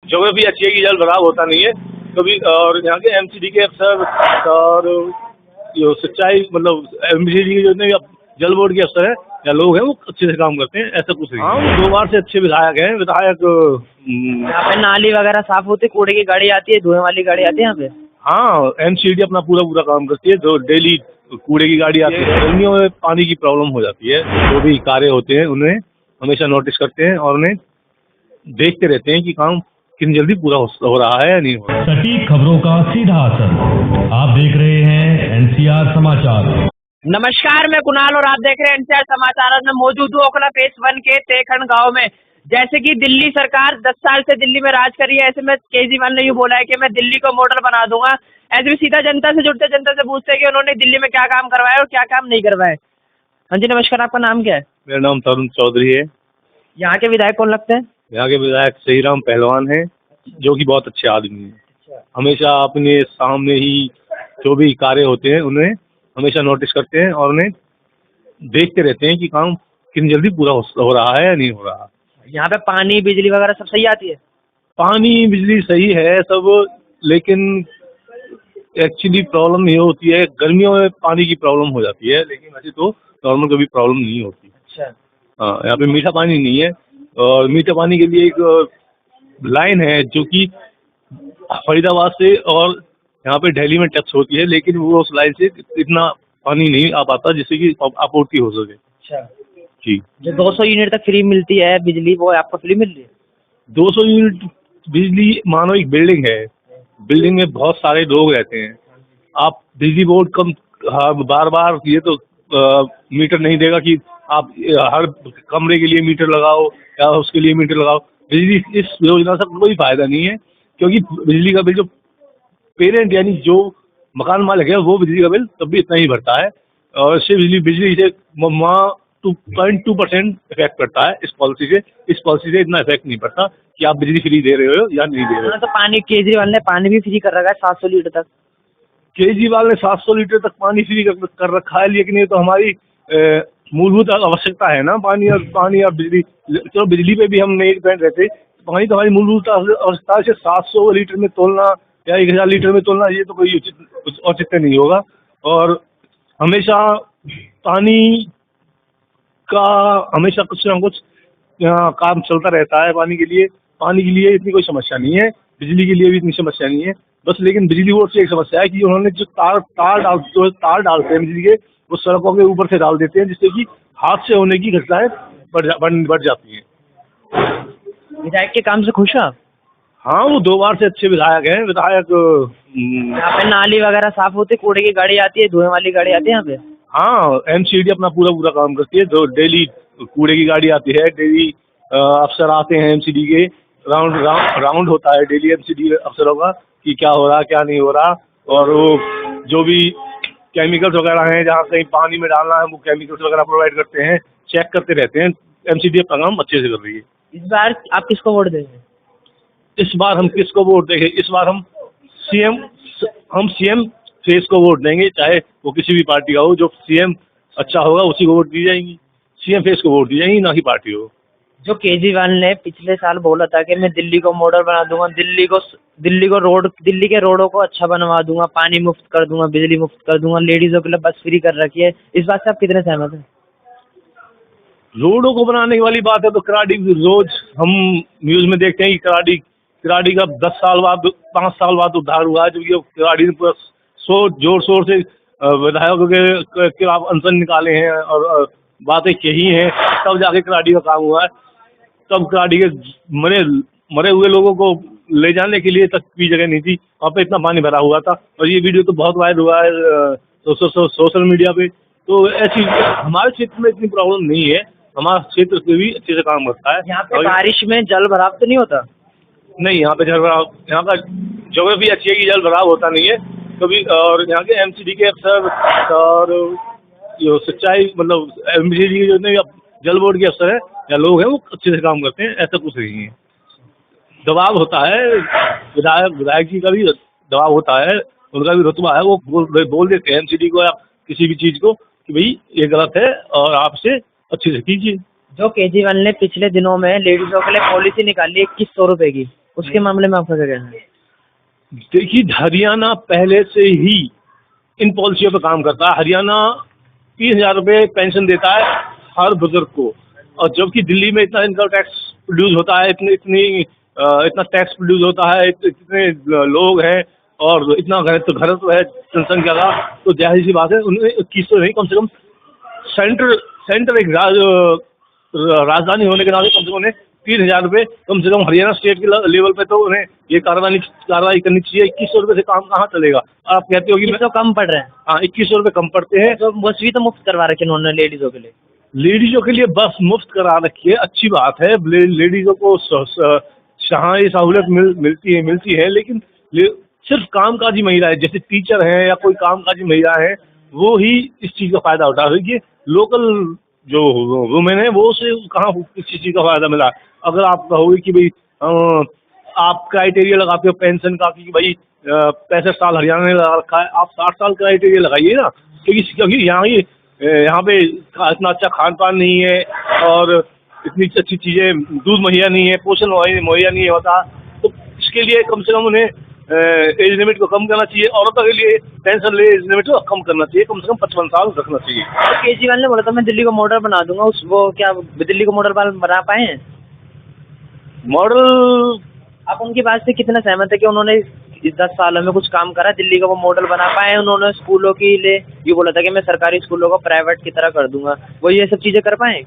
Geography अच्छी है कि जल भराव होता नहीं है कभी। और यहाँ के एमसीडी के अफसर और जो सिंचाई मतलब एमसीडी के जितने भी जल बोर्ड के अफसर है या लोग हैं वो अच्छे से काम करते हैं, ऐसा कुछ नहीं। हाँ, 2 बार से अच्छे विधायक हैं। विधायक यहाँ पे नाली वगैरह साफ होती है, कूड़े की गाड़ी आती है, धुएं वाली गाड़ी आती है यहाँ पे? हाँ, एमसीडी अपना पूरा पूरा काम करती है, जो डेली कूड़े की गाड़ी आती है। गर्मियों में पानी की प्रॉब्लम हो जाती है, जो भी कार्य होते हैं उन्हें हमेशा नोटिस करते हैं और उन्हें देखते रहते हैं कि काम कितनी जल्दी पूरा हो रहा है या नहीं हो रहा। सटीक खबरों का सीधा असर। आप देख रहे हैं एनसीआर समाचार। नमस्कार, मैं कुणाल और आप देख रहे हैं एनसीआर समाचार। में मौजूद हूँ ओखला फेज 1 के तेखंड गांव में। जैसे कि दिल्ली सरकार 10 साल से दिल्ली में राज कर रही है, ऐसे में केजरीवाल ने यूँ बोला है कि मैं दिल्ली को मॉडल बना दूंगा। ऐसे भी सीधा जनता से जुड़ते, जनता से पूछते हैं कि उन्होंने दिल्ली में क्या काम करवाया और क्या काम नहीं करवाया। हाँ जी नमस्कार, आपका नाम क्या है? मेरा नाम तरुण चौधरी है। यहाँ के विधायक कौन लगते हैं? यहाँ के विधायक सहीराम पहलवान हैं, जो कि बहुत अच्छे आदमी हैं। हमेशा अपने सामने ही जो भी कार्य होते हैं उन्हें हमेशा नोटिस करते हैं और उन्हें देखते रहते हैं कि काम कितनी जल्दी पूरा हो रहा है या नहीं हो रहा। यहाँ पे पानी बिजली वगैरह सब सही आती है? पानी बिजली सही है सब, लेकिन एक्चुअली प्रॉब्लम ये होती है गर्मियों में पानी की प्रॉब्लम हो जाती है, लेकिन वैसे तो नॉर्मल कभी प्रॉब्लम नहीं होती। अच्छा। हाँ, यहाँ पे मीठा पानी नहीं है और मीठे पानी के लिए एक लाइन है जो कि फरीदाबाद से और यहाँ पे दिल्ली में टच होती है, लेकिन वो उस लाइन से इतना पानी नहीं आ पाता जिससे कि आपूर्ति हो सके। अच्छा जी। जो 200 यूनिट तक फ्री मिलती है बिजली, वो आपको फ्री मिल रही है? 200 यूनिट बिजली मानो एक बिल्डिंग है, बिल्डिंग में बहुत सारे लोग रहते हैं। आप बिजली बोर्ड कम बार बार ये तो मीटर नहीं देगा कि आप हर कमरे के लिए मीटर लगाओ या उसके लिए मीटर लगाओ। बिजली इस योजना से कोई फायदा नहीं है, क्योंकि बिजली का बिल जो पेरेंट यानी जो मकान मालिक है वो बिजली का बिल तब भी इतना ही भरता है और इससे बिजली से 2.2% इफेक्ट पड़ता है। इस पॉलिसी से इतना इफेक्ट नहीं पड़ता कि आप बिजली फ्री दे रहे हो या नहीं दे रहे हो। तो पानी केजरीवाल ने पानी भी फ्री कर रखा है 700 लीटर तक। केजरीवाल ने 700 लीटर तक पानी फ्री कर रखा है, लेकिन ये तो हमारी मूलभूत आवश्यकता है ना, पानी और बिजली। चलो बिजली पे भी हम नहीं डिपेंड रहते, पानी तो हमारी मूलभूत आवश्यकता है। 700 लीटर में तोलना या 1000 लीटर में तोलना ये तो कोई औचित्य नहीं होगा। और हमेशा पानी का हमेशा कुछ ना कुछ काम चलता रहता है। पानी के लिए इतनी कोई समस्या नहीं है, बिजली के लिए भी इतनी समस्या नहीं है बस। लेकिन बिजली बोर्ड से एक समस्या है कि उन्होंने जो तार डालते हैं बिजली के, वो सड़कों के ऊपर से डाल देते हैं, जिससे कि हादसे होने की घटनाएं बढ़ जाती हैं। विधायक के काम से खुश हैं आप? हाँ, वो 2 बार से अच्छे विधायक हैं। विधायक यहाँ पे नाली वगैरह साफ होती है, कूड़े की गाड़ी आती है, धुएं वाली गाड़ी आती है यहाँ पे? हाँ, एमसीडी अपना पूरा पूरा काम करती है, जो डेली कूड़े की गाड़ी आती है, डेली अफसर आते हैं एमसीडी के, राउंड होता है डेली एमसीडी अफसरों का कि क्या हो रहा क्या नहीं हो रहा। और वो जो भी केमिकल्स वगैरह हैं, जहाँ कहीं पानी में डालना है वो केमिकल्स वगैरह प्रोवाइड करते हैं, चेक करते रहते हैं। एमसीडी अपना काम अच्छे से कर रही है। इस बार आप किसको वोट देंगे? इस बार हम किसको वोट देंगे? इस बार हम सीएम फेस को वोट देंगे, चाहे वो किसी भी पार्टी का हो। जो सीएम अच्छा होगा उसी को वोट दी जाएंगी, सीएम फेस को वोट दी जाएंगी, ना कि पार्टी को। जो केजरीवाल ने पिछले साल बोला था कि मैं दिल्ली को मॉडल बना दूंगा, दिल्ली के रोडों को अच्छा बनवा दूंगा, पानी मुफ्त कर दूंगा, बिजली मुफ्त कर दूंगा, लेडीजों के लिए बस फ्री कर रखी है, इस बात से आप कितने सहमत हैं? रोडों को बनाने वाली बात है तो कराड़ी रोज हम न्यूज में देखते हैं कि कराड़ी का 10 साल बाद 5 साल बाद उद्धार हुआ है, जो कि कराड़ी ने पूरा जोर शोर से विधायकों के खिलाफ अनशन निकाले हैं और बातें कही हैं, तब जाके कराड़ी का काम हुआ है। तब कराड़ी के मरे हुए लोगों को ले जाने के लिए तक भी जगह नहीं थी, वहाँ पे इतना पानी भरा हुआ था। और ये वीडियो तो बहुत वायरल हुआ है सोशल मीडिया पे। तो ऐसी हमारे क्षेत्र में इतनी प्रॉब्लम नहीं है, हमारा क्षेत्र से भी अच्छे से काम करता है। यहाँ पे बारिश में जल भराव तो नहीं होता? नहीं, यहाँ पे जल भराव, यहाँ का ज्योग्राफी अच्छी है कि जल भराव होता नहीं है कभी। और यहाँ के एमसीडी के अफसर और जो सिंचाई मतलब एमसीडी के जितने भी जल बोर्ड के अफसर है या लोग हैं वो अच्छे से काम करते हैं, ऐसा कुछ नहीं है। दबाव होता है, विधायक जी का भी दबाव होता है, उनका भी रुतबा है, वो बोल देते हैं एमसीडी को या किसी भी चीज़ को कि भाई ये गलत है और आपसे अच्छे से कीजिए। जो केजरीवाल ने पिछले दिनों में लेडीजों के लिए पॉलिसी निकाली 2100 रुपए की, उसके मामले में आपका क्या कहना है? देखिए, हरियाणा पहले से ही इन पॉलिसियों पे काम करता है। हरियाणा 30,000 रुपये पेंशन देता है हर बुजुर्ग को, और जबकि दिल्ली में इतना इनकम टैक्स प्रोड्यूस होता है, इतना टैक्स प्रोड्यूस होता है, इतने लोग हैं और इतना घनत्व है जनसंख्या का, तो जाहिर सी बात है उन्हें 2100 नहीं, कम से कम सेंटर एक राजधानी होने के नाते कम से कम उन्हें 3,000 रुपये कम से कम हरियाणा स्टेट के लेवल पे तो उन्हें ये कार्रवाई करनी चाहिए। 2100 रुपये से काम कहाँ चलेगा? आप कहते हो कि तो कम पड़ रहे हैं, हाँ 2100 रुपये कम पड़ते हैं। तो बस भी तो मुफ्त करवा रखे उन्होंने लेडीजों के लिए। लेडीजों के लिए बस मुफ्त करा रखी है, अच्छी बात है। लेडीजों को जहाँ ये सहूलियत मिलती है, लेकिन सिर्फ कामकाजी महिलाएं जैसे टीचर हैं या कोई कामकाजी महिला है वो ही इस चीज़ का फायदा उठा रही है। लोकल जो वुमेन है वो से कहाँ किसी चीज़ का फायदा मिला। अगर आप कहोगे कि भाई आप क्राइटेरिया लगाते हो पेंशन का कि भाई 65 साल हरियाणा ने लगा रखा है, आप 60 साल क्राइटेरिया लगाइए ना, क्योंकि यहाँ पे इतना अच्छा खान पान नहीं है और इतनी अच्छी चीज़ें, दूध मुहैया नहीं है, पोषण मुहैया नहीं होता, तो इसके लिए कम से कम उन्हें एज लिमिट को कम करना चाहिए। औरतों के लिए पेंशन ले एज लिमिट को कम करना चाहिए, कम से कम 55 साल रखना चाहिए। तो केजरीवाल ने बोला था मैं दिल्ली को मॉडल बना दूंगा, वो क्या दिल्ली को मॉडल बना पाए हैं? मॉडल आप उनकी बात से कितना सहमत है कि उन्होंने इस 10 सालों में कुछ काम करा, दिल्ली का वो मॉडल बना पाए? उन्होंने स्कूलों के लिए ये बोला था कि मैं सरकारी स्कूलों को प्राइवेट की तरह कर दूंगा, वो ये सब चीजें कर पाए?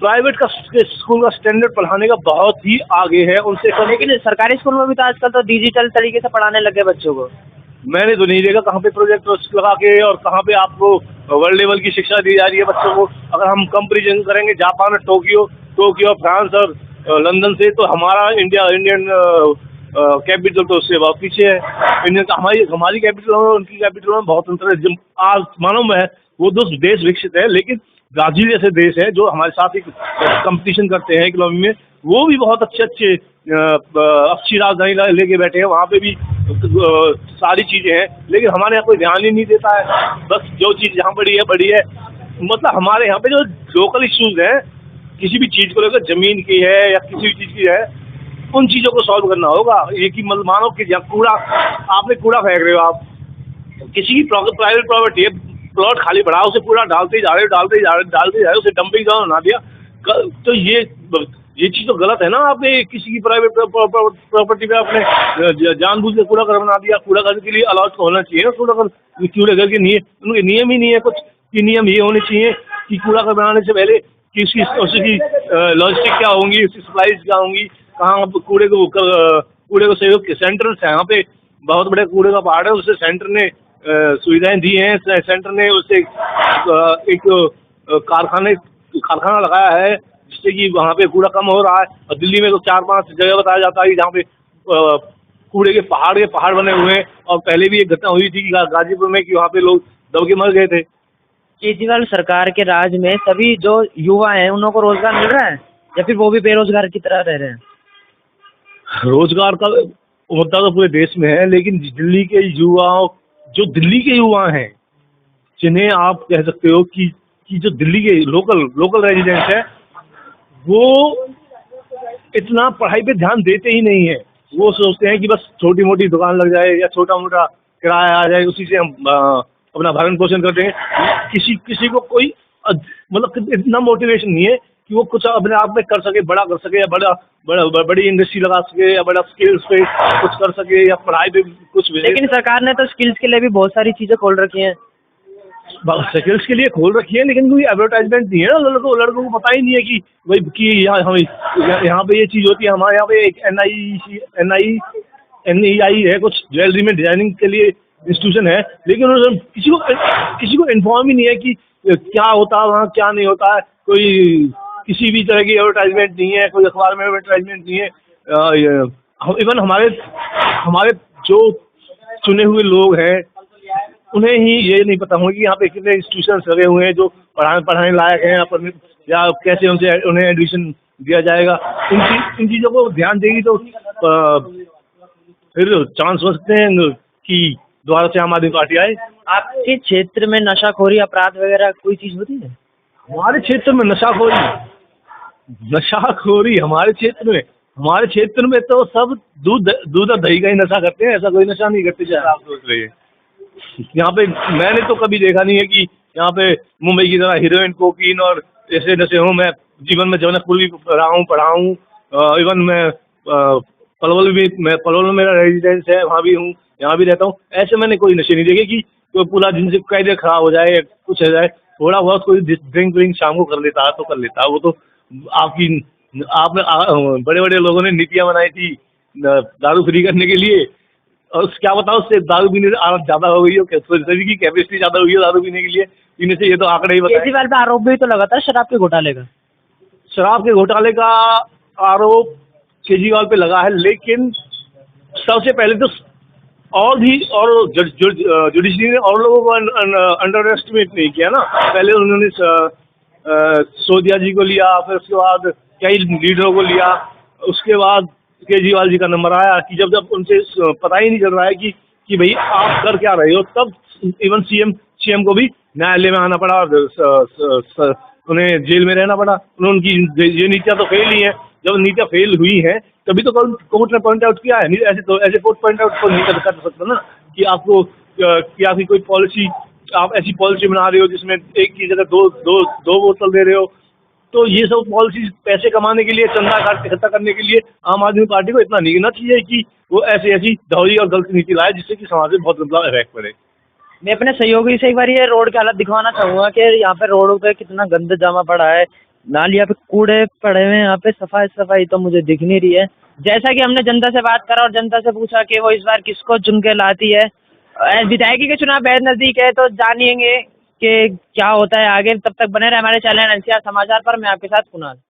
प्राइवेट का स्कूल का स्टैंडर्ड पढ़ाने का बहुत ही आगे है उनसे। लेकिन सरकारी स्कूल में भी तो आजकल तो डिजिटल तरीके से पढ़ाने लगे बच्चों को। मैंने तो नहीं देखा कहाँ पे प्रोजेक्ट लगा के और कहाँ पे आपको वर्ल्ड लेवल की शिक्षा दी जा रही है बच्चों को। अगर हम कंपेरिजन करेंगे जापान और टोक्यो फ्रांस और लंदन से, तो हमारा इंडियन कैपिटल तो उससे बहुत पीछे है। हमारी कैपिटल और उनकी कैपिटल में बहुत अंतर है। आज मालूम है वो दो देश विकसित है, लेकिन ब्राजील जैसे देश है जो हमारे साथ ही कंपटीशन करते हैं इकोनॉमी में, वो भी बहुत अच्छी राजधानी लेके बैठे हैं, वहाँ पे भी सारी चीज़ें हैं, लेकिन हमारे यहाँ कोई ध्यान ही नहीं देता है। बस जो चीज़ यहाँ बड़ी है। मतलब हमारे यहाँ पे जो लोकल इश्यूज हैं किसी भी चीज़ को लेकर, जमीन की है या किसी भी चीज़ की है, उन चीज़ों को सॉल्व करना होगा। ये कि मतलब मानो कि आपने कूड़ा फेंक रहे हो, आप किसी की प्राइवेट प्रॉपर्टी है, प्लॉट खाली पड़ा, उसे पूरा डालते ही जा रहे हो, उसे डंपिंग ग्राउंड बना दिया, तो ये चीज़ तो गलत है ना। आपने किसी की प्राइवेट प्रॉपर्टी पे आपने जानबूझ के कूड़ा घर बना दिया। कूड़ा घर के लिए अलाउड तो होना चाहिए ना, कूड़ा घर के उनके नियम ही नहीं है कुछ कि नियम ये होने चाहिए कि कूड़ा घर बनाने से पहले कि उसकी लॉजिस्टिक क्या होंगी, उसकी सप्लाईज क्या होंगी, कहाँ कूड़े को सहयोग के सेंटर से, यहाँ पे बहुत बड़े कूड़े का पहाड़ है, उससे सेंटर ने सुविधाएं दी हैं। सेंटर ने उससे एक कारखाना लगाया है जिससे कि वहाँ पे कूड़ा कम हो रहा है। और दिल्ली में तो 4-5 जगह बताया जाता है जहाँ पे कूड़े के पहाड़ बने हुए हैं। और पहले भी एक घटना हुई थी कि गाजीपुर में कि वहाँ पे लोग दब के मर गए थे। केजरीवाल सरकार के राज में सभी जो युवा हैं उन लोगों को रोजगार मिल रहा है या फिर वो भी बेरोजगार की तरह रह रहे हैं? रोजगार का मुद्दा तो पूरे देश में है, लेकिन दिल्ली के युवा हैं जिन्हें आप कह सकते हो कि जो दिल्ली के लोकल रेजिडेंट्स हैं, वो इतना पढ़ाई पे ध्यान देते ही नहीं है। वो सोचते हैं कि बस छोटी मोटी दुकान लग जाए या छोटा मोटा किराया आ जाए, उसी से हम अपना भरण पोषण करते हैं। किसी को कोई मतलब इतना मोटिवेशन नहीं है कि वो कुछ अपने आप में कर सके, बड़ा कर सके, या बड़ी इंडस्ट्री लगा सके, या बड़ा स्किल्स पे कुछ कर सके, या पढ़ाई पे कुछ। लेकिन सरकार ने तो स्किल्स के लिए भी बहुत सारी चीजें खोल रखी हैं। स्किल्स के लिए खोल रखी है, लेकिन कोई एडवर्टाइजमेंट नहीं है ना। लड़कों को पता ही नहीं है कि भाई कि यहाँ पे ये चीज़ होती है। हमारे यहाँ पे एक NEI है, कुछ ज्वेलरी में डिजाइनिंग के लिए इंस्टीट्यूशन है, लेकिन किसी को इन्फॉर्म ही नहीं है कि क्या होता है वहाँ, क्या नहीं होता है। कोई किसी भी तरह की एडवर्टाइजमेंट नहीं है, कोई अखबार में एडवर्टाइजमेंट नहीं है। इवन हमारे जो चुने हुए लोग हैं उन्हें ही ये नहीं पता होगा कि यहाँ पे कितने इंस्टीट्यूशन लगे हुए हैं जो पढ़ाने लायक हैं, या कैसे उन्हें एडमिशन दिया जाएगा। इन चीज़ों को ध्यान देगी तो फिर चांस हो सकते हैं कि दोबारा से आम आदमी पार्टी आए। आपके क्षेत्र में नशाखोरी, अपराध वगैरह कोई चीज होती है? हमारे क्षेत्र में नशाखोरी हमारे क्षेत्र में हमारे क्षेत्र में तो सब दूध और दही का ही नशा करते हैं, ऐसा कोई नशा नहीं करते जैसा आप सोच रहे हैं। यहाँ पे मैंने तो कभी देखा नहीं है कि यहाँ पे मुंबई की तरह हीरोइन, कोकीन और ऐसे नशे हों। मैं जीवन में जनकपुर भी रहा हूँ, पढ़ा हूँ, इवन मैं पलवल में मेरा रेजिडेंस है, वहाँ भी हूँ, यहाँ भी रहता हूँ। ऐसे मैंने कोई नशे नहीं देखे कि कोई पूरा दिन से कैरियर खराब हो जाए, कुछ हो जाए। थोड़ा बहुत कोई ड्रिंक शाम को कर लेता है तो कर लेता है, वो तो आपकी आपने बड़े बड़े लोगों ने नीतियाँ बनाई थी दारू फ्री करने के लिए, और क्या बताओ उससे दारू पीने से आदत ज़्यादा हो गई हो, शरीर की कैपेसिटी ज़्यादा हुई है दारू पीने के लिए, पीने से, ये तो आंकड़े ही बताए। केजरीवाल पे आरोप भी तो लगा था शराब के घोटाले का। शराब के घोटाले का आरोप केजरीवाल पे लगा है, लेकिन सबसे पहले तो और भी और जुडिशरी ने और लोगों को अंडर एस्टिमेट नहीं किया ना। पहले उन्होंने सोदिया जी को लिया, फिर उसके बाद कई लीडरों को लिया, उसके बाद केजरीवाल जी का नंबर आया कि जब उनसे पता ही नहीं चल रहा है कि भाई आप कर क्या रहे हो, तब इवन सीएम को भी न्यायालय में आना पड़ा, उन्हें जेल में रहना पड़ा। उनकी ये नीतियाँ तो फेल ही हैं। जब नीतियाँ फेल हुई हैं तभी तो कोर्ट ने पॉइंट आउट किया है। ऐसे तो ऐसे कोर्ट पॉइंट आउट तो नहीं कर सकता ना कि आपको कि आपकी कोई पॉलिसी, आप ऐसी पॉलिसी बना रहे हो जिसमें एक की जगह दो बोतल दे रहे हो। तो ये सब पॉलिसी पैसे कमाने के लिए, चंदा इकट्ठा करने के लिए आम आदमी पार्टी को इतना नहीं गिनना चाहिए कि वो ऐसी दोहरी और गलत नीति लाए जिससे कि समाज में बहुत बड़ा इफेक्ट पड़े। मैं अपने सहयोगी से एक बार ये रोड की हालत दिखवाना चाहूँगा कि यहाँ पे रोडों पे कितना गंद जमा पड़ा है, नालियाँ पे कूड़े पड़े हुए हैं, यहाँ पे सफाई तो मुझे दिख नहीं रही है। जैसा कि हमने जनता से बात करा और जनता से पूछा कि वो इस बार किसको चुन के लाती है, विधायकी के चुनाव बेहद नज़दीक है, तो जानिएंगे कि क्या होता है आगे। तब तक बने रहे हमारे चैनल एनसीआर समाचार पर। मैं आपके साथ कुणाल।